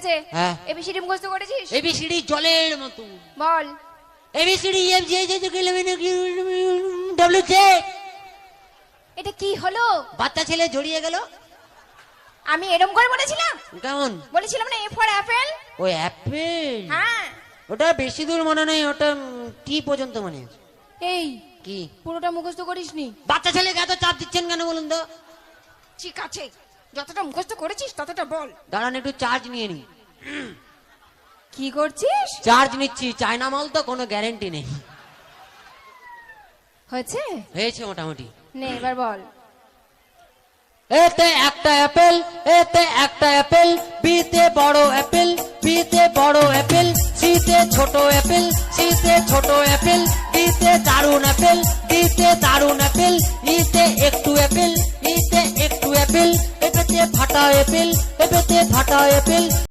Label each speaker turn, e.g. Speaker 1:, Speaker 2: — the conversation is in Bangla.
Speaker 1: আছে
Speaker 2: হ্যাঁ।
Speaker 1: এবিসিডি মুখস্থ করেছিস?
Speaker 2: এবিসিডি জলের মতো।
Speaker 1: বল।
Speaker 2: ABCD F G H W Z.
Speaker 1: এটা কি হলো?
Speaker 2: বাচ্চা ছেলে জড়িয়ে গেল।
Speaker 1: আমি এরকম করে বলেছিলাম?
Speaker 2: কেমন
Speaker 1: বলেছিলাম না এ ফর অ্যাপেল।
Speaker 2: ওই অ্যাপেল?
Speaker 1: হ্যাঁ।
Speaker 2: ওটা বেশি দূর মনে নেই, ওটা টি পর্যন্ত মনে আছে।
Speaker 1: এই
Speaker 2: কি
Speaker 1: পুরোটা মুখস্থ করিসনি?
Speaker 2: বাচ্চা ছেলেকে এত চাপ দিচ্ছেন কেন বলুন তো?
Speaker 1: ঠিক আছে, যতটা মুখস্থ করেছিস ততটা বল।
Speaker 2: দাঁড়ান একটু চার্জ নিয়ে নি।
Speaker 1: কি করছিস?
Speaker 2: চার্জ নিচ্ছি, চায়না মাল তো কোনো গ্যারেন্টি নেই।
Speaker 1: হয়েছে?
Speaker 2: হয়েছে মোটামুটি।
Speaker 1: নে এবার বল।
Speaker 2: এতে একটা অ্যাপেল, এতে একটা অ্যাপেল, বিতে বড় অ্যাপেল, বিতে বড় অ্যাপেল, সিতে ছোট অ্যাপেল, সিতে ছোট অ্যাপেল, ডিতে দারুন অ্যাপেল, ডিতে দারুন অ্যাপেল, ইতে একটু অ্যাপেল, ইতে একটু অ্যাপেল, এপেতে ফাটা অ্যাপেল, এপেতে ফাটা অ্যাপেল।